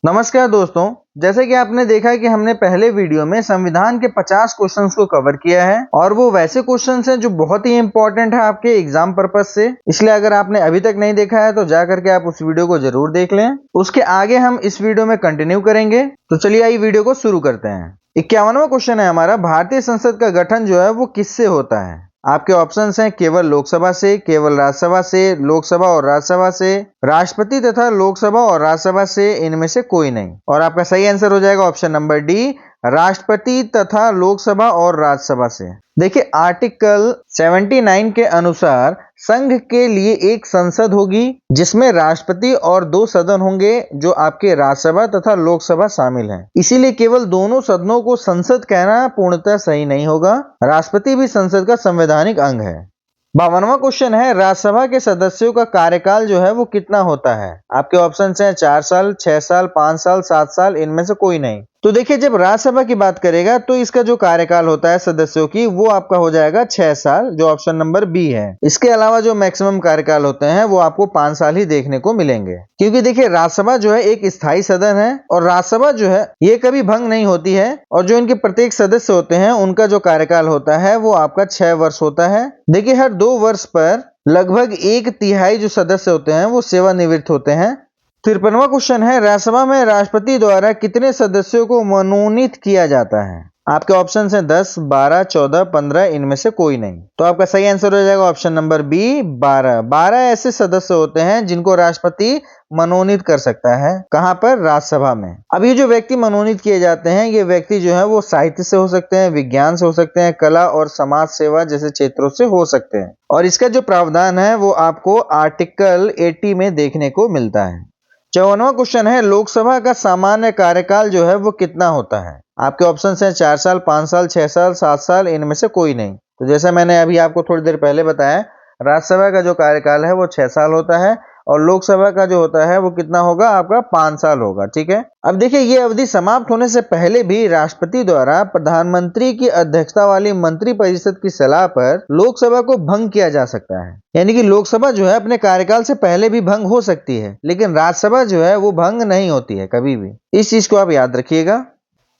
नमस्कार दोस्तों, जैसे कि आपने देखा कि हमने पहले वीडियो में संविधान के 50 क्वेश्चंस को कवर किया है और वो वैसे क्वेश्चंस हैं जो बहुत ही इंपॉर्टेंट है आपके एग्जाम पर्पस से। इसलिए अगर आपने अभी तक नहीं देखा है तो जा करके आप उस वीडियो को जरूर देख लें। उसके आगे हम इस वीडियो में कंटिन्यू करेंगे। तो चलिए आइए वीडियो को शुरू करते हैं। 51वां क्वेश्चन है हमारा, भारतीय संसद का गठन जो है वो किससे होता है। आपके ऑप्शंस हैं केवल लोकसभा से, केवल राज्यसभा से, लोकसभा और राज्यसभा से, राष्ट्रपति तथा लोकसभा और राज्यसभा से, इनमें से कोई नहीं। और आपका सही आंसर हो जाएगा ऑप्शन नंबर डी, राष्ट्रपति तथा लोकसभा और राज्यसभा से। देखिए आर्टिकल 79 के अनुसार संघ के लिए एक संसद होगी जिसमें राष्ट्रपति और 2 सदन होंगे जो आपके राज्यसभा तथा लोकसभा शामिल हैं। इसीलिए केवल दोनों सदनों को संसद कहना पूर्णतः सही नहीं होगा। राष्ट्रपति भी संसद का संवैधानिक अंग है। 52वां क्वेश्चन है, राज्यसभा के सदस्यों का कार्यकाल जो है वो कितना होता है। आपके ऑप्शंस हैं 4 साल, 6 साल, 5 साल, 7 साल, इनमें से कोई नहीं। तो देखिए जब राज्यसभा की बात करेगा तो इसका जो कार्यकाल होता है सदस्यों की वो आपका हो जाएगा 6 साल, जो ऑप्शन नंबर बी है। इसके अलावा जो मैक्सिमम कार्यकाल होते हैं वो आपको 5 साल ही देखने को मिलेंगे, क्योंकि देखिए राज्यसभा जो है एक स्थायी सदन है और राज्यसभा जो है ये कभी भंग नहीं होती है और जो इनके प्रत्येक सदस्य होते हैं उनका जो कार्यकाल होता है वो आपका 6 वर्ष होता है। देखिए हर 2 वर्ष पर लगभग 1/3 जो सदस्य होते हैं वो सेवानिवृत्त होते हैं। 53वां क्वेश्चन है, राज्यसभा में राष्ट्रपति द्वारा कितने सदस्यों को मनोनीत किया जाता है। आपके ऑप्शन हैं 10, 12, 14, 15, इनमें से कोई नहीं। तो आपका सही आंसर हो जाएगा ऑप्शन नंबर बी, 12। 12 ऐसे सदस्य होते हैं जिनको राष्ट्रपति मनोनीत कर सकता है। कहां पर? राज्यसभा में। अब ये जो व्यक्ति मनोनीत किए जाते हैं ये व्यक्ति जो है वो साहित्य से हो सकते हैं, विज्ञान से हो सकते हैं, कला और समाज सेवा जैसे क्षेत्रों से हो सकते हैं। और इसका जो प्रावधान है वो आपको आर्टिकल 80 में देखने को मिलता है। 54वां क्वेश्चन है, लोकसभा का सामान्य कार्यकाल जो है वो कितना होता है। आपके ऑप्शंस हैं 4 साल, 5 साल, 6 साल, 7 साल, इनमें से कोई नहीं। तो जैसा मैंने अभी आपको थोड़ी देर पहले बताया, राज्यसभा का जो कार्यकाल है वो 6 साल होता है और लोकसभा का जो होता है वो कितना होगा, आपका 5 साल होगा। ठीक है। अब देखिए ये अवधि समाप्त होने से पहले भी राष्ट्रपति द्वारा प्रधानमंत्री की अध्यक्षता वाली मंत्रिपरिषद की सलाह पर लोकसभा को भंग किया जा सकता है। यानी कि लोकसभा जो है अपने कार्यकाल से पहले भी भंग हो सकती है, लेकिन राज्यसभा जो है वो भंग नहीं होती है कभी भी। इस चीज को आप याद रखिएगा।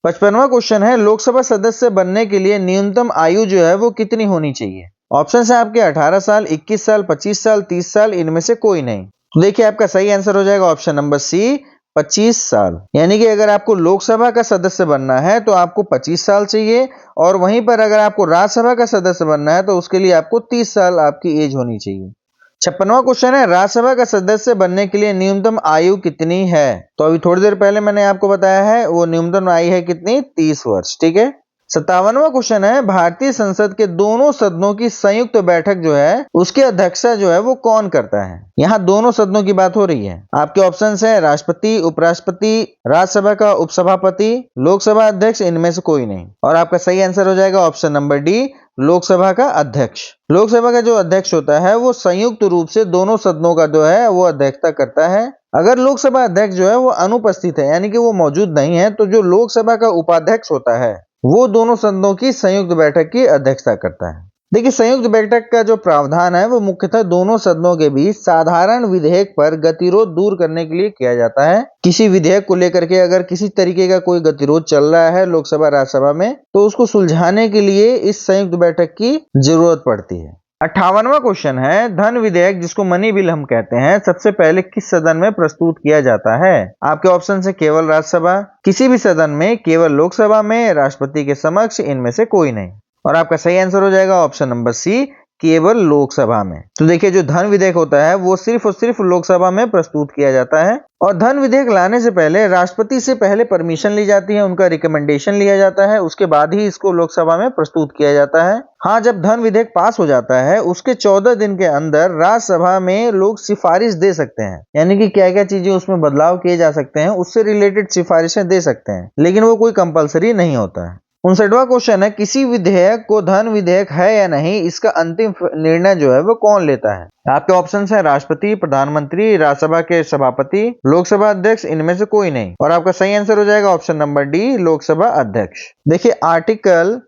55वां क्वेश्चन है, लोकसभा सदस्य बनने के लिए न्यूनतम आयु जो है वो कितनी होनी चाहिए। ऑप्शन है आपके 18 साल, 21 साल, 25 साल, 30 साल, इनमें से कोई नहीं। तो देखिए आपका सही आंसर हो जाएगा ऑप्शन नंबर सी, 25 साल। यानी कि अगर आपको लोकसभा का सदस्य बनना है तो आपको 25 साल चाहिए और वहीं पर अगर आपको राज्यसभा का सदस्य बनना है तो उसके लिए आपको 30 साल आपकी एज होनी चाहिए। 56वां क्वेश्चन है, राज्यसभा का सदस्य बनने के लिए न्यूनतम आयु कितनी है। तो अभी थोड़ी देर पहले मैंने आपको बताया है वो न्यूनतम आयु है कितनी, 30 वर्ष। ठीक है। 57वां क्वेश्चन है, भारतीय संसद के दोनों सदनों की संयुक्त बैठक जो है उसकी अध्यक्षता जो है वो कौन करता है। यहाँ दोनों सदनों की बात हो रही है। आपके ऑप्शंस है राष्ट्रपति, उपराष्ट्रपति, राज्यसभा का उपसभापति, लोकसभा अध्यक्ष, इनमें से कोई नहीं। और आपका सही आंसर हो जाएगा ऑप्शन नंबर डी, लोकसभा का अध्यक्ष। लोकसभा का जो अध्यक्ष होता है वो संयुक्त रूप से दोनों सदनों का जो है वो अध्यक्षता करता है। अगर लोकसभा अध्यक्ष जो है वो अनुपस्थित है यानी कि वो मौजूद नहीं है तो जो लोकसभा का उपाध्यक्ष होता है वो दोनों सदनों की संयुक्त बैठक की अध्यक्षता करता है। देखिए संयुक्त बैठक का जो प्रावधान है वो मुख्यतः दोनों सदनों के बीच साधारण विधेयक पर गतिरोध दूर करने के लिए किया जाता है। किसी विधेयक को लेकर के अगर किसी तरीके का कोई गतिरोध चल रहा है लोकसभा राज्यसभा में तो उसको सुलझाने के लिए इस संयुक्त बैठक की जरूरत पड़ती है। 58वां क्वेश्चन है, धन विधेयक जिसको मनी बिल हम कहते हैं सबसे पहले किस सदन में प्रस्तुत किया जाता है। आपके ऑप्शन है केवल राज्यसभा, किसी भी सदन में, केवल लोकसभा में, राष्ट्रपति के समक्ष, इनमें से कोई नहीं। और आपका सही आंसर हो जाएगा ऑप्शन नंबर सी, केवल लोकसभा में। तो देखिए जो धन विधेयक होता है वो सिर्फ और सिर्फ लोकसभा में प्रस्तुत किया जाता है और धन विधेयक लाने से पहले राष्ट्रपति से पहले परमिशन ली जाती है, उनका रिकमेंडेशन लिया जाता है, उसके बाद ही इसको लोकसभा में प्रस्तुत किया जाता है। हाँ, जब धन विधेयक पास हो जाता है उसके 14 दिन के अंदर राज्यसभा में लोग सिफारिश दे सकते हैं, यानी कि क्या क्या चीजें उसमें बदलाव किए जा सकते हैं उससे रिलेटेड सिफारिशें दे सकते हैं, लेकिन वो कोई कंपलसरी नहीं होता है। 59वां क्वेश्चन है, किसी विधेयक को धन विधेयक है या नहीं इसका अंतिम निर्णय जो है वो कौन लेता है। आपके ऑप्शंस हैं राष्ट्रपति, प्रधानमंत्री, राज्यसभा के सभापति, लोकसभा अध्यक्ष, इनमें से कोई नहीं। और आपका सही आंसर हो जाएगा ऑप्शन नंबर डी, लोकसभा अध्यक्ष। देखिए आर्टिकल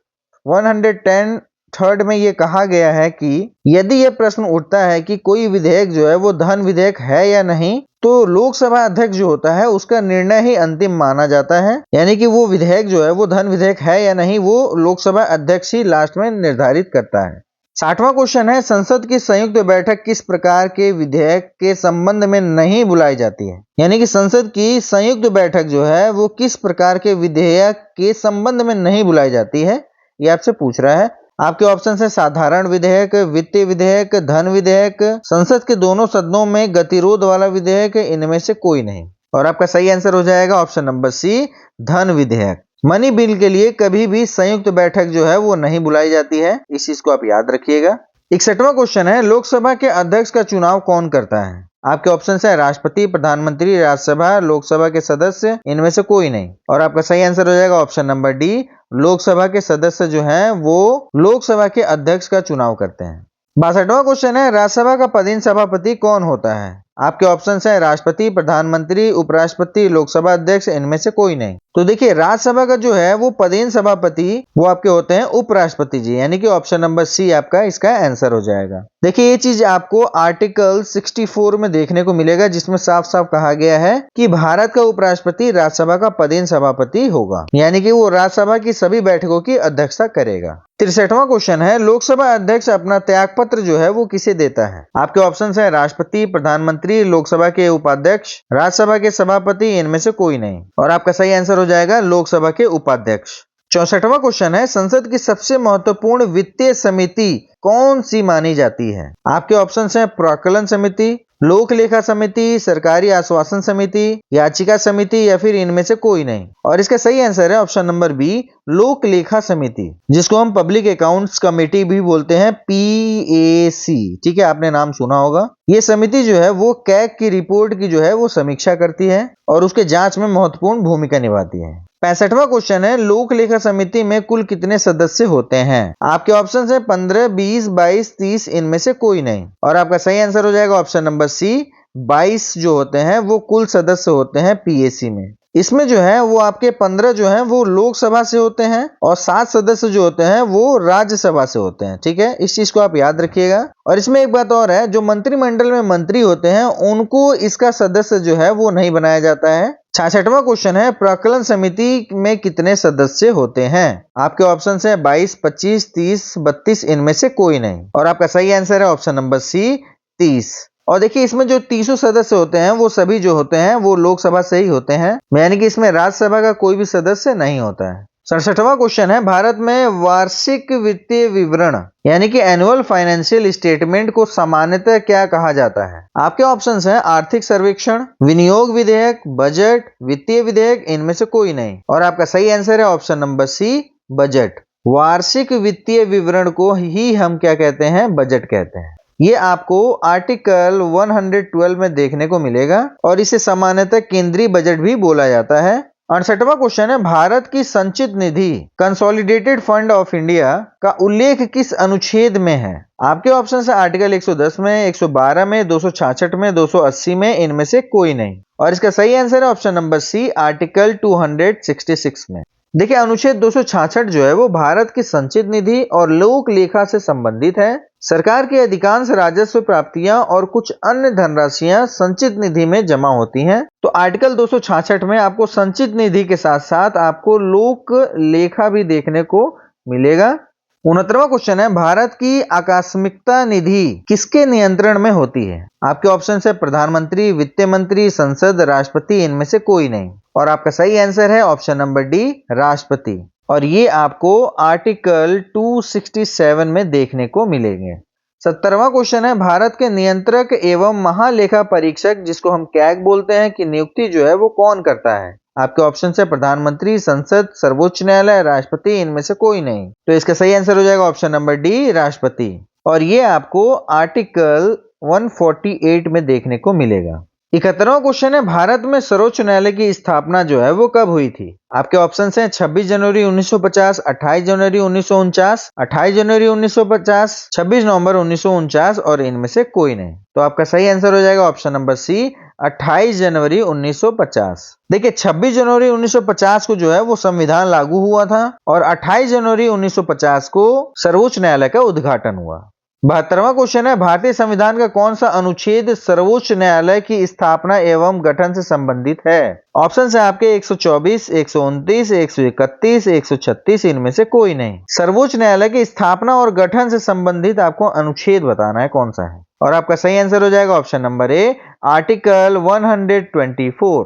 110 थर्ड में ये कहा गया है कि यदि यह प्रश्न उठता है कि कोई विधेयक जो है वो धन विधेयक है या नहीं, तो लोकसभा अध्यक्ष जो होता है उसका निर्णय ही अंतिम माना जाता है। यानी कि वो विधेयक जो है वो धन विधेयक है या नहीं, वो लोकसभा अध्यक्ष ही लास्ट में निर्धारित करता है। 60वां क्वेश्चन है, संसद की संयुक्त बैठक किस प्रकार के विधेयक के संबंध में नहीं बुलाई जाती है? यानी कि संसद की संयुक्त बैठक जो है वो किस प्रकार के विधेयक के संबंध में नहीं बुलाई जाती है, ये आपसे पूछ रहा है। आपके ऑप्शन है साधारण विधेयक, वित्तीय विधेयक, धन विधेयक, संसद के दोनों सदनों में गतिरोध वाला विधेयक, इनमें से कोई नहीं। और आपका सही आंसर हो जाएगा ऑप्शन नंबर सी, धन विधेयक। मनी बिल के लिए कभी भी संयुक्त बैठक जो है वो नहीं बुलाई जाती है, इस चीज को आप याद रखिएगा। 61वां क्वेश्चन है, लोकसभा के अध्यक्ष का चुनाव कौन करता है? आपके ऑप्शन है राष्ट्रपति, प्रधानमंत्री, राज्यसभा, लोकसभा के सदस्य, इनमें से कोई नहीं। और आपका सही आंसर हो जाएगा ऑप्शन नंबर डी, लोकसभा के सदस्य जो हैं वो लोकसभा के अध्यक्ष का चुनाव करते हैं। 62वां क्वेश्चन है, राज्यसभा का पदेन सभापति कौन होता है? आपके ऑप्शन है राष्ट्रपति, प्रधानमंत्री, उपराष्ट्रपति, लोकसभा अध्यक्ष, इनमें से कोई नहीं। तो देखिए राज्यसभा का जो है वो पदेन सभापति वो आपके होते हैं उपराष्ट्रपति जी, यानी कि ऑप्शन नंबर सी आपका इसका आंसर हो जाएगा। देखिए ये चीज आपको आर्टिकल 64 में देखने को मिलेगा, जिसमें साफ साफ कहा गया है कि भारत का उपराष्ट्रपति राज्यसभा का पदेन सभापति होगा, यानी कि वो राज्यसभा की सभी बैठकों की अध्यक्षता करेगा। 63वां क्वेश्चन है, लोकसभा अध्यक्ष अपना त्यागपत्र जो है वो किसे देता है? आपके ऑप्शन है राष्ट्रपति, प्रधानमंत्री, लोकसभा के उपाध्यक्ष, राज्यसभा के सभापति, इनमें से कोई नहीं। और आपका सही आंसर हो जाएगा लोकसभा के उपाध्यक्ष। 64वां क्वेश्चन है, संसद की सबसे महत्वपूर्ण वित्तीय समिति कौन सी मानी जाती है? आपके ऑप्शन है प्राक्कलन समिति, लोक लेखा समिति, सरकारी आश्वासन समिति, याचिका समिति, या फिर इनमें से कोई नहीं। और इसका सही आंसर है ऑप्शन नंबर बी, लोक लेखा समिति, जिसको हम पब्लिक अकाउंट्स कमेटी भी बोलते हैं, PAC। ठीक है, आपने नाम सुना होगा। ये समिति जो है वो कैग की रिपोर्ट की जो है वो समीक्षा करती है और उसके जांच में महत्वपूर्ण भूमिका निभाती है। 65वां क्वेश्चन है, लोक लेखा समिति में कुल कितने सदस्य होते हैं? आपके ऑप्शन है 15, 20, 22, 30, इनमें से कोई नहीं। और आपका सही आंसर हो जाएगा ऑप्शन नंबर सी, 22 जो होते हैं वो कुल सदस्य होते हैं PAC में। इसमें जो है वो आपके 15 जो हैं वो लोकसभा से होते हैं और 7 सदस्य जो होते हैं वो राज्यसभा से होते हैं। ठीक है, इस चीज को आप याद रखिएगा। और इसमें एक बात और है, जो मंत्रिमंडल में मंत्री होते हैं उनको इसका सदस्य जो है वो नहीं बनाया जाता है। 66वां क्वेश्चन है, प्राक्कलन समिति में कितने सदस्य होते हैं? आपके ऑप्शन है 22, 25, 30, 32, इनमें से कोई नहीं। और आपका सही आंसर है ऑप्शन नंबर सी, 30। और देखिए इसमें जो 30 सदस्य होते हैं वो सभी जो होते हैं वो लोकसभा से ही होते हैं, यानी कि इसमें राज्यसभा का कोई भी सदस्य नहीं होता है। 67वां क्वेश्चन है, भारत में वार्षिक वित्तीय विवरण यानी कि एनुअल फाइनेंशियल स्टेटमेंट को सामान्यतः क्या कहा जाता है? आपके ऑप्शंस हैं आर्थिक सर्वेक्षण, विनियोग विधेयक, बजट, वित्तीय विधेयक, इनमें से कोई नहीं। और आपका सही आंसर है ऑप्शन नंबर सी, बजट। वार्षिक वित्तीय विवरण को ही हम क्या कहते हैं? बजट कहते हैं। ये आपको आर्टिकल 112 में देखने को मिलेगा और इसे सामान्यतः केंद्रीय बजट भी बोला जाता है। 68वां क्वेश्चन है, भारत की संचित निधि कंसोलिडेटेड फंड ऑफ इंडिया का उल्लेख किस अनुच्छेद में है? आपके ऑप्शन है आर्टिकल 110 में, 112 में, 266 में, 280 में, इनमें से कोई नहीं। और इसका सही आंसर है ऑप्शन नंबर सी, आर्टिकल 266 में। देखिए अनुच्छेद 266 जो है वो भारत की संचित निधि और लोक लेखा से संबंधित है। सरकार की अधिकांश राजस्व प्राप्तियां और कुछ अन्य धनराशियां संचित निधि में जमा होती हैं। तो आर्टिकल 266 में आपको संचित निधि के साथ साथ आपको लोक लेखा भी देखने को मिलेगा। 69वां क्वेश्चन है, भारत की आकस्मिकता निधि किसके नियंत्रण में होती है? आपके ऑप्शन है प्रधानमंत्री, वित्त मंत्री, संसद, राष्ट्रपति, इनमें से कोई नहीं। और आपका सही आंसर है ऑप्शन नंबर डी, राष्ट्रपति। और ये आपको आर्टिकल 267 में देखने को मिलेंगे। 70वां क्वेश्चन है, भारत के नियंत्रक एवं महालेखा परीक्षक जिसको हम कैग बोलते हैं की नियुक्ति जो है वो कौन करता है? आपके ऑप्शन है प्रधानमंत्री, संसद, सर्वोच्च न्यायालय, राष्ट्रपति, इनमें से कोई नहीं। तो इसका सही आंसर हो जाएगा ऑप्शन नंबर डी, राष्ट्रपति। और ये आपको आर्टिकल 148 में देखने को मिलेगा। 71वां क्वेश्चन है, भारत में सर्वोच्च न्यायालय की स्थापना जो है वो कब हुई थी? आपके ऑप्शन हैं 26 जनवरी 1950, 28 जनवरी 1949, 28 जनवरी 1950, 26 नवंबर 1949, और इनमें से कोई नहीं। तो आपका सही आंसर हो जाएगा ऑप्शन नंबर सी, 28 जनवरी 1950। देखिए 26 जनवरी 1950 को जो है वो संविधान लागू हुआ था और 28 जनवरी 1950 को सर्वोच्च न्यायालय का उद्घाटन हुआ। 72वां क्वेश्चन है, भारतीय संविधान का कौन सा अनुच्छेद सर्वोच्च न्यायालय की स्थापना एवं गठन से संबंधित है? ऑप्शन है आपके 124, 129, 131, 136, इनमें से कोई नहीं। सर्वोच्च न्यायालय की स्थापना और गठन से संबंधित आपको अनुच्छेद बताना है कौन सा है, और आपका सही आंसर हो जाएगा ऑप्शन नंबर ए, आर्टिकल 124।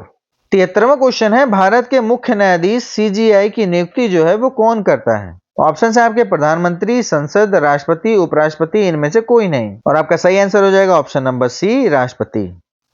73वां क्वेश्चन है, भारत के मुख्य न्यायाधीश सीजीआई की नियुक्ति जो है वो कौन करता है? ऑप्शन है आपके प्रधानमंत्री, संसद, राष्ट्रपति, उपराष्ट्रपति, इनमें से कोई नहीं, और आपका सही आंसर हो जाएगा ऑप्शन नंबर सी, राष्ट्रपति।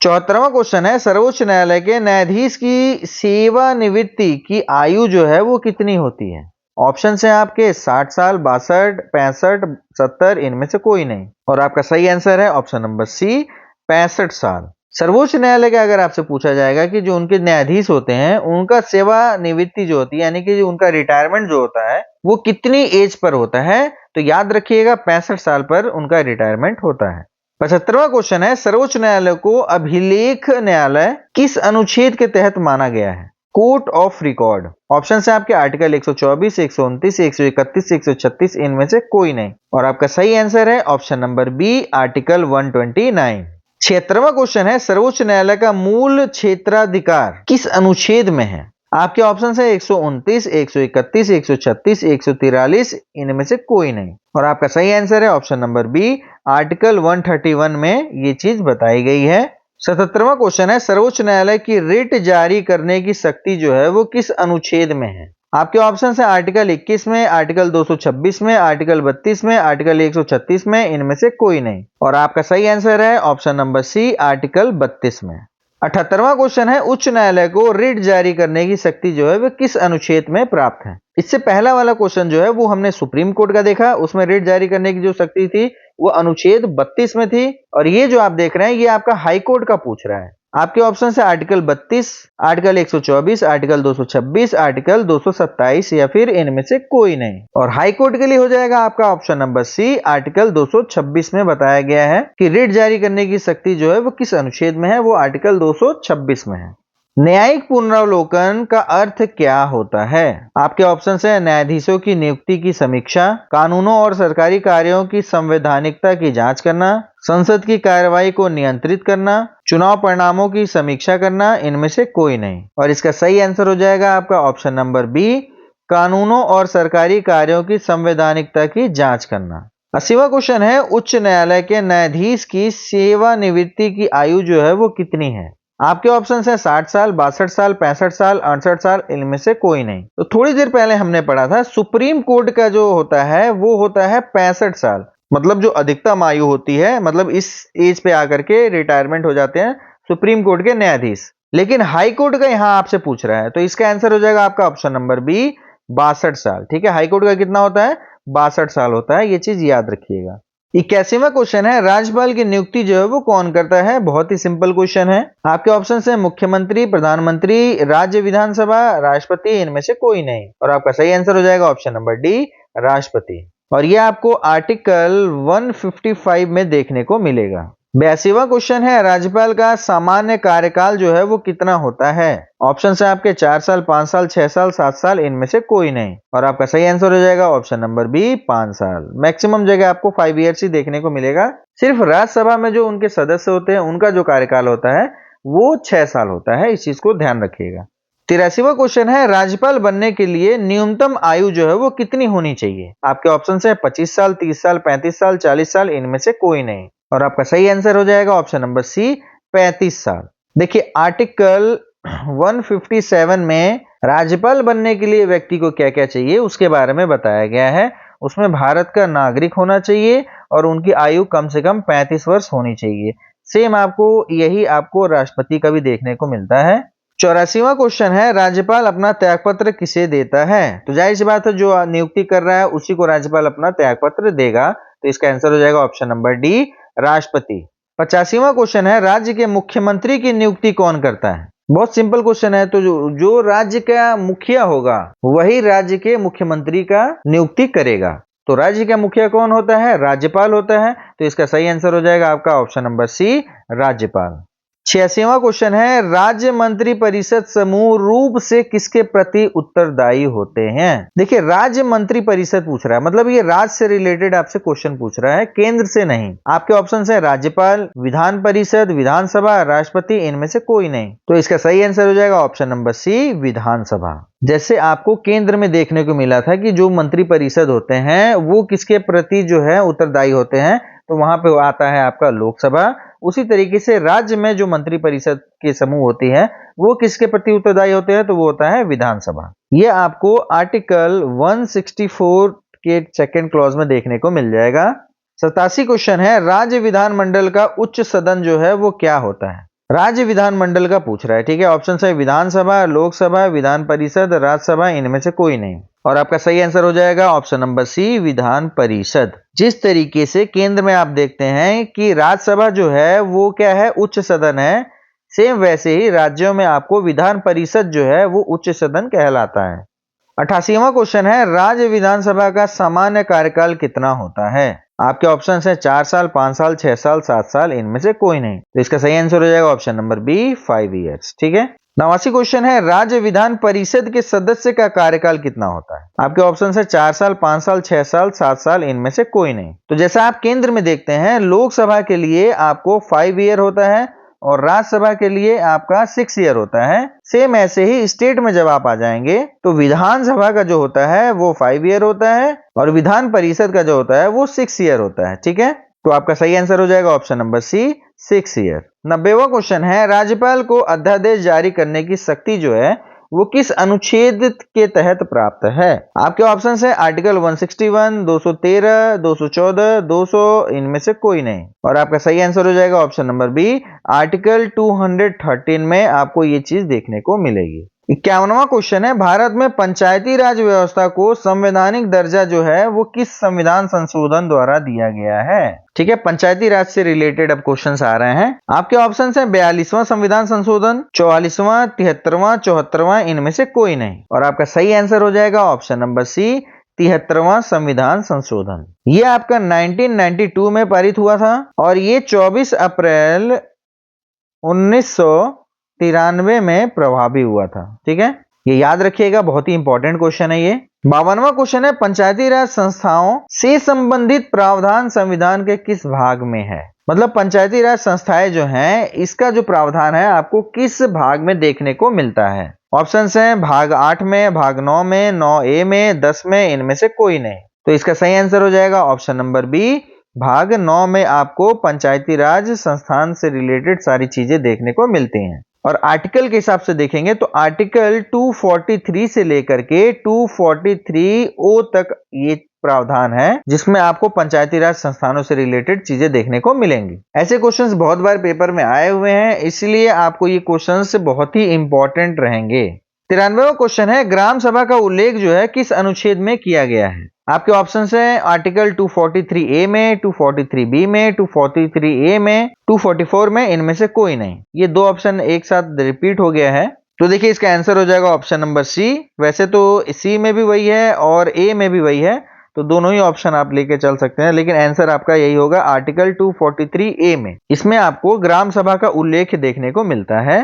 74वां क्वेश्चन है, सर्वोच्च न्यायालय के न्यायाधीश की सेवानिवृत्ति की आयु जो है वो कितनी होती है? ऑप्शन है आपके 60 साल, 62, 65, 70, इनमें से कोई नहीं, और आपका सही आंसर है ऑप्शन नंबर सी, 65 साल। सर्वोच्च न्यायालय का अगर आपसे पूछा जाएगा कि जो उनके न्यायाधीश होते हैं उनका सेवानिवृत्ति जो होती है, यानी कि जो उनका रिटायरमेंट जो होता है वो कितनी एज पर होता है, तो याद रखिएगा 65 साल पर उनका रिटायरमेंट होता है। 75वां क्वेश्चन है, सर्वोच्च न्यायालय को अभिलेख न्यायालय किस अनुच्छेद के तहत माना गया है? Court of record. ऑप्शन है आपके आर्टिकल 124, 129, 131, 136, इनमें से कोई नहीं, और आपका सही आंसर है ऑप्शन नंबर बी, आर्टिकल 129। 76वां क्वेश्चन है, सर्वोच्च न्यायालय का मूल क्षेत्राधिकार किस अनुच्छेद में है? आपके ऑप्शन है 129, 131, 136, 143, इनमें से कोई नहीं, और आपका सही आंसर है ऑप्शन नंबर बी, आर्टिकल 131 में ये चीज बताई गई है। 77वां क्वेश्चन है, सर्वोच्च न्यायालय की रिट जारी करने की शक्ति जो है वो किस अनुच्छेद में है? आपके ऑप्शन है आर्टिकल 21 में, आर्टिकल 226 में, आर्टिकल 32 में, आर्टिकल 136 में, इनमें से कोई नहीं, और आपका सही आंसर है ऑप्शन नंबर सी, आर्टिकल 32 में। 78वां क्वेश्चन है, उच्च न्यायालय को रिट जारी करने की शक्ति जो है वह किस अनुच्छेद में प्राप्त है? इससे पहला वाला क्वेश्चन जो है वो हमने सुप्रीम कोर्ट का देखा, उसमें रिट जारी करने की जो शक्ति थी वो अनुच्छेद 32 में थी, और ये जो आप देख रहे हैं ये आपका हाई कोर्ट का पूछ रहा है। आपके ऑप्शन है आर्टिकल 32, आर्टिकल 124, आर्टिकल 226, आर्टिकल 227, या फिर इनमें से कोई नहीं, और हाई कोर्ट के लिए हो जाएगा आपका ऑप्शन नंबर सी, आर्टिकल 226 में बताया गया है कि रिट जारी करने की शक्ति जो है वो किस अनुच्छेद में है, वो आर्टिकल 226 में है। न्यायिक पुनरावलोकन का अर्थ क्या होता है? आपके ऑप्शन है न्यायाधीशों की नियुक्ति की समीक्षा, कानूनों और सरकारी कार्यों की संवैधानिकता की जांच करना, संसद की कार्रवाई को नियंत्रित करना, चुनाव परिणामों की समीक्षा करना, इनमें से कोई नहीं, और इसका सही आंसर हो जाएगा आपका ऑप्शन नंबर बी, कानूनों और सरकारी कार्यों की संवैधानिकता की जांच करना। 80वां क्वेश्चन है, उच्च न्यायालय के न्यायाधीश की सेवानिवृत्ति की आयु जो है वो कितनी है? आपके ऑप्शन है 60 साल, 62 साल, 65 साल, 68 साल, इनमें से कोई नहीं। तो थोड़ी देर पहले हमने पढ़ा था सुप्रीम कोर्ट का जो होता है वो होता है 65 साल, मतलब जो अधिकतम आयु होती है, मतलब इस एज पे आकर के रिटायरमेंट हो जाते हैं सुप्रीम कोर्ट के न्यायाधीश। लेकिन हाई कोर्ट का यहाँ आपसे पूछ रहा है, तो इसका आंसर हो जाएगा आपका ऑप्शन नंबर बी, 62 साल। ठीक है, हाई कोर्ट का कितना होता है? 62 साल होता है, ये चीज याद रखिएगा। 81वां क्वेश्चन है, राज्यपाल की नियुक्ति जो है वो कौन करता है? बहुत ही सिंपल क्वेश्चन है। आपके ऑप्शन है मुख्यमंत्री, प्रधानमंत्री, राज्य विधानसभा, राष्ट्रपति, इनमें से कोई नहीं, और आपका सही आंसर हो जाएगा ऑप्शन नंबर डी, राष्ट्रपति, और यह आपको आर्टिकल 155 में देखने को मिलेगा। 82वां क्वेश्चन है, राज्यपाल का सामान्य कार्यकाल जो है वो कितना होता है? ऑप्शन है आपके 4 साल, 5 साल, 6 साल, 7 साल, इनमें से कोई नहीं, और आपका सही आंसर हो जाएगा ऑप्शन नंबर बी, 5 साल। मैक्सिमम जगह आपको 5 ईयर्स ही देखने को मिलेगा। सिर्फ राज्यसभा में जो उनके सदस्य होते हैं उनका जो कार्यकाल होता है वो 6 साल होता है, इस चीज को ध्यान रखिएगा। 83वां क्वेश्चन है, राज्यपाल बनने के लिए न्यूनतम आयु जो है वो कितनी होनी चाहिए? आपके ऑप्शन है 25 साल, 30 साल, 35 साल, 40 साल, इनमें से कोई नहीं, और आपका सही आंसर हो जाएगा ऑप्शन नंबर सी, 35 साल। देखिए आर्टिकल 157 में राज्यपाल बनने के लिए व्यक्ति को क्या क्या चाहिए उसके बारे में बताया गया है। उसमें भारत का नागरिक होना चाहिए और उनकी आयु कम से कम 35 वर्ष होनी चाहिए। सेम यही आपको राष्ट्रपति का भी देखने को मिलता है। 84वां क्वेश्चन है, राज्यपाल अपना त्यागपत्र किसे देता है? तो जाहिर सी बात है जो नियुक्ति कर रहा है उसी को राज्यपाल अपना त्यागपत्र देगा, तो इसका आंसर हो जाएगा ऑप्शन नंबर डी, राष्ट्रपति। 85वां क्वेश्चन है, राज्य के मुख्यमंत्री की नियुक्ति कौन करता है? बहुत सिंपल क्वेश्चन है, तो जो राज्य का मुखिया होगा वही राज्य के मुख्यमंत्री का नियुक्ति करेगा। तो राज्य का मुखिया कौन होता है? राज्यपाल होता है, तो इसका सही आंसर हो जाएगा आपका ऑप्शन नंबर सी, राज्यपाल। 86वां क्वेश्चन है, राज्य मंत्री परिषद समूह रूप से किसके प्रति उत्तरदायी होते हैं? देखिए, राज्य मंत्री परिषद पूछ रहा है, मतलब ये राज्य से रिलेटेड आपसे क्वेश्चन पूछ रहा है, केंद्र से नहीं। आपके ऑप्शन है राज्यपाल, विधान परिषद, विधानसभा, राष्ट्रपति, इनमें से कोई नहीं। तो इसका सही आंसर हो जाएगा ऑप्शन नंबर सी, विधानसभा। जैसे आपको केंद्र में देखने को मिला था कि जो मंत्री परिषद होते हैं वो किसके प्रति जो है उत्तरदायी होते हैं, तो वहां पे आता है आपका लोकसभा। उसी तरीके से राज्य में जो मंत्री परिषद के समूह होती है वो किसके प्रति उत्तरदायी होते हैं, तो वो होता है विधानसभा। ये आपको आर्टिकल 164 के सेकंड क्लॉज में देखने को मिल जाएगा। 87 क्वेश्चन है, राज्य विधानमंडल का उच्च सदन जो है वो क्या होता है? राज्य विधानमंडल का पूछ रहा है, ठीक है। ऑप्शन है विधानसभा, लोकसभा, विधान परिषद, राज्यसभा, इनमें से कोई नहीं। और आपका सही आंसर हो जाएगा ऑप्शन नंबर सी, विधान परिषद। जिस तरीके से केंद्र में आप देखते हैं कि राज्यसभा जो है वो क्या है, उच्च सदन है, सेम वैसे ही राज्यों में आपको विधान परिषद जो है वो उच्च सदन कहलाता है। 88वां क्वेश्चन है, राज्य विधानसभा का सामान्य कार्यकाल कितना होता है? आपके ऑप्शन है 4 साल, 5 साल, 6 साल, 7 साल, इनमें से कोई नहीं। तो इसका सही आंसर हो जाएगा ऑप्शन नंबर बी, 5 ईयर्स। ठीक है। 89 क्वेश्चन है, राज्य विधान परिषद के सदस्य का कार्यकाल कितना होता है? आपके ऑप्शन है 4 साल, 5 साल, 6 साल, 7 साल, इनमें से कोई नहीं। तो जैसा आप केंद्र में देखते हैं, लोकसभा के लिए आपको 5 ईयर होता है और राज्यसभा के लिए आपका 6 ईयर होता है। सेम ऐसे ही स्टेट में जब आप आ जाएंगे तो विधानसभा का जो होता है वो 5 ईयर होता है और विधान परिषद का जो होता है वो 6 ईयर होता है। ठीक है, तो आपका सही आंसर हो जाएगा ऑप्शन नंबर सी, 6 ईयर। 90वां क्वेश्चन है, राज्यपाल को अध्यादेश जारी करने की शक्ति जो है वो किस अनुच्छेद के तहत प्राप्त है? आपके ऑप्शन है आर्टिकल 161, 213, 214, 200, इनमें से कोई नहीं। और आपका सही आंसर हो जाएगा ऑप्शन नंबर बी, आर्टिकल 213 में आपको ये चीज देखने को मिलेगी। 51वां क्वेश्चन है, भारत में पंचायती राज व्यवस्था को संवैधानिक दर्जा जो है वो किस संविधान संशोधन द्वारा दिया गया है? ठीक है, पंचायती राज से रिलेटेड अब क्वेश्चंस आ रहे हैं। आपके ऑप्शन है 42वां संविधान संशोधन, 44वां, 73वां, 74वां, इनमें से कोई नहीं। और आपका सही आंसर हो जाएगा ऑप्शन नंबर सी, 73वां संविधान संशोधन। ये आपका 1992 में पारित हुआ था और ये 24 अप्रैल 1993 में प्रभावी हुआ था। ठीक है, ये याद रखिएगा, बहुत ही इंपॉर्टेंट क्वेश्चन है ये। 52वां क्वेश्चन है, पंचायती राज संस्थाओं से संबंधित प्रावधान संविधान के किस भाग में है? मतलब पंचायती राज संस्थाएं जो हैं इसका जो प्रावधान है आपको किस भाग में देखने को मिलता है? ऑप्शन है भाग 8 में, भाग 9 में, 9A में, 10 में, इनमें से कोई नहीं। तो इसका सही आंसर हो जाएगा ऑप्शन नंबर बी, भाग 9 में आपको पंचायती राज संस्थान से रिलेटेड सारी चीजें देखने को मिलती हैं। और आर्टिकल के हिसाब से देखेंगे तो आर्टिकल 243 से लेकर के 243O तक ये प्रावधान है जिसमें आपको पंचायती राज संस्थानों से रिलेटेड चीजें देखने को मिलेंगी। ऐसे क्वेश्चंस बहुत बार पेपर में आए हुए हैं, इसलिए आपको ये क्वेश्चंस बहुत ही इंपॉर्टेंट रहेंगे। 93वां क्वेश्चन है, ग्राम सभा का उल्लेख जो है किस अनुच्छेद में किया गया है? आपके ऑप्शंस हैं आर्टिकल 243A में, 243B में, 243A में, 244 में, इनमें से कोई नहीं। ये दो ऑप्शन एक साथ रिपीट हो गया है, तो देखिए इसका आंसर हो जाएगा ऑप्शन नंबर सी। वैसे तो सी में भी वही है और ए में भी वही है, तो दोनों ही ऑप्शन आप लेके चल सकते हैं, लेकिन आंसर आपका यही होगा आर्टिकल 243A में। इसमें आपको ग्राम सभा का उल्लेख देखने को मिलता है।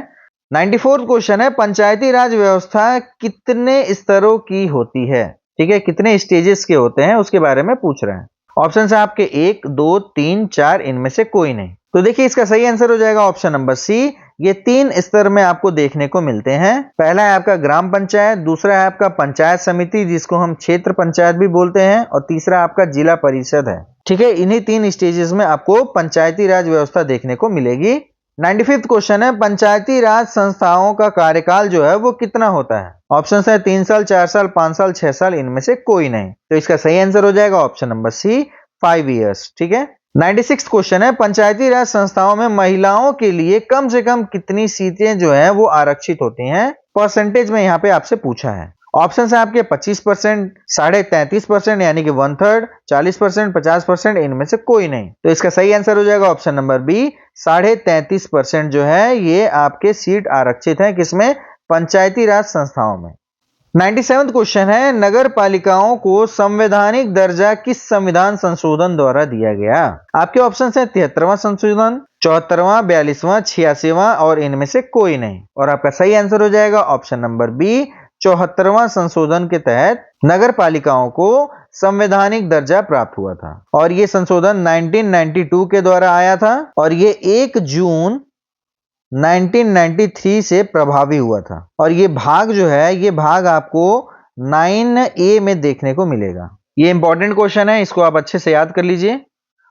94वां क्वेश्चन है, पंचायती राज व्यवस्था कितने स्तरों की होती है? ठीक है, कितने स्टेजेस के होते हैं उसके बारे में पूछ रहे हैं। ऑप्शन है आपके 1, 2, 3, 4, इनमें से कोई नहीं। तो देखिए इसका सही आंसर हो जाएगा ऑप्शन नंबर सी। ये 3 स्तर में आपको देखने को मिलते हैं। पहला है आपका ग्राम पंचायत, दूसरा है आपका पंचायत समिति जिसको हम क्षेत्र पंचायत भी बोलते हैं, और तीसरा आपका जिला परिषद है। ठीक है, इन्हीं 3 स्टेजेस में आपको पंचायती राज व्यवस्था देखने को मिलेगी। 95वां क्वेश्चन है, पंचायती राज संस्थाओं का कार्यकाल जो है वो कितना होता है? ऑप्शन है 3 साल, 4 साल, 5 साल, 6 साल, इनमें से कोई नहीं। तो इसका सही आंसर हो जाएगा ऑप्शन नंबर सी, 5 ईयर्स। ठीक है। 96वां क्वेश्चन है, पंचायती राज संस्थाओं में महिलाओं के लिए कम से कम कितनी सीटें जो है वो आरक्षित होती हैं? परसेंटेज में यहाँ पे आपसे पूछा है। ऑप्शन है आपके 25%, 33.5% यानी कि 1/3, 40%, 50%, इनमें से कोई नहीं। तो इसका सही आंसर हो जाएगा ऑप्शन नंबर बी, 33.5% जो है ये आपके सीट आरक्षित है, किसमें? पंचायती राज संस्थाओं में। 97वां क्वेश्चन है, नगर पालिकाओं को संवैधानिक दर्जा किस संविधान संशोधन द्वारा दिया गया? आपके ऑप्शन है 73वां संशोधन, 74वां, 42वां, 86वां और इनमें से कोई नहीं। और आपका सही आंसर हो जाएगा ऑप्शन नंबर बी, 74वां संशोधन के तहत नगर पालिकाओं को संवैधानिक दर्जा प्राप्त हुआ था और ये संशोधन 1992 के द्वारा आया था और ये 1 जून 1993 से प्रभावी हुआ था। और ये भाग जो है, ये भाग आपको 9A में देखने को मिलेगा। ये इंपॉर्टेंट क्वेश्चन है, इसको आप अच्छे से याद कर लीजिए।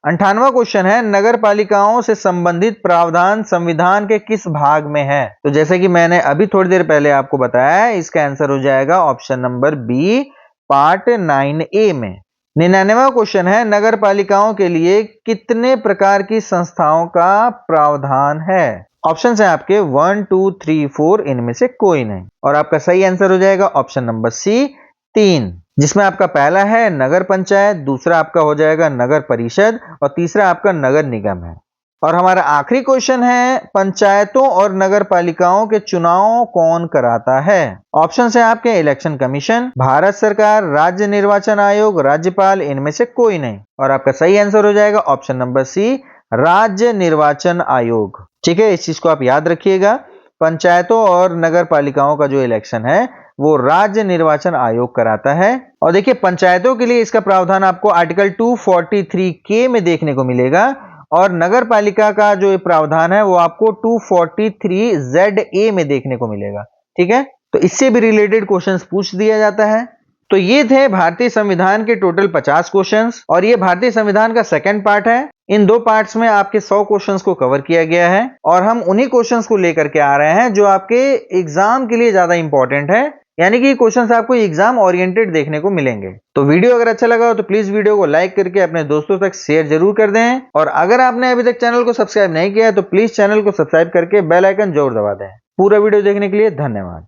98वां क्वेश्चन है, नगर पालिकाओं से संबंधित प्रावधान संविधान के किस भाग में है? तो जैसे कि मैंने अभी थोड़ी देर पहले आपको बताया, इसका आंसर हो जाएगा option number B, part 9A में। 99वां क्वेश्चन है, नगर पालिकाओं के लिए कितने प्रकार की संस्थाओं का प्रावधान है? ऑप्शन है आपके 1, 2, 3, 4, इनमें से कोई नहीं। और आपका सही आंसर हो जाएगा ऑप्शन नंबर सी, 3, जिसमें आपका पहला है नगर पंचायत, दूसरा आपका हो जाएगा नगर परिषद और तीसरा आपका नगर निगम है। और हमारा आखिरी क्वेश्चन है, पंचायतों और नगर पालिकाओं के चुनाव कौन कराता है? ऑप्शन है आपके इलेक्शन कमीशन, भारत सरकार, राज्य निर्वाचन आयोग, राज्यपाल, इनमें से कोई नहीं। और आपका सही आंसर हो जाएगा ऑप्शन नंबर सी, राज्य निर्वाचन आयोग। ठीक है, इस चीज को आप याद रखिएगा। पंचायतों और नगर पालिकाओं का जो इलेक्शन है वो राज्य निर्वाचन आयोग कराता है। और देखिए, पंचायतों के लिए इसका प्रावधान आपको आर्टिकल 243K में देखने को मिलेगा और नगर पालिका का जो प्रावधान है वो आपको 243ZA में देखने को मिलेगा। ठीक है, तो इससे भी रिलेटेड क्वेश्चंस पूछ दिया जाता है। तो ये थे भारतीय संविधान के टोटल 50 क्वेश्चंस और ये भारतीय संविधान का सेकंड पार्ट है। इन दो पार्ट्स में आपके 100 क्वेश्चंस को कवर किया गया है और हम उन्हीं क्वेश्चंस को लेकर के आ रहे हैं जो आपके एग्जाम के लिए ज्यादा इंपॉर्टेंट है, यानी कि क्वेश्चंस आपको एग्जाम ओरिएंटेड देखने को मिलेंगे। तो वीडियो अगर अच्छा लगा हो तो प्लीज वीडियो को लाइक करके अपने दोस्तों तक शेयर जरूर कर दें और अगर आपने अभी तक चैनल को सब्सक्राइब नहीं किया है तो प्लीज चैनल को सब्सक्राइब करके बेल आइकन जरूर दबा दें। पूरा वीडियो देखने के लिए धन्यवाद।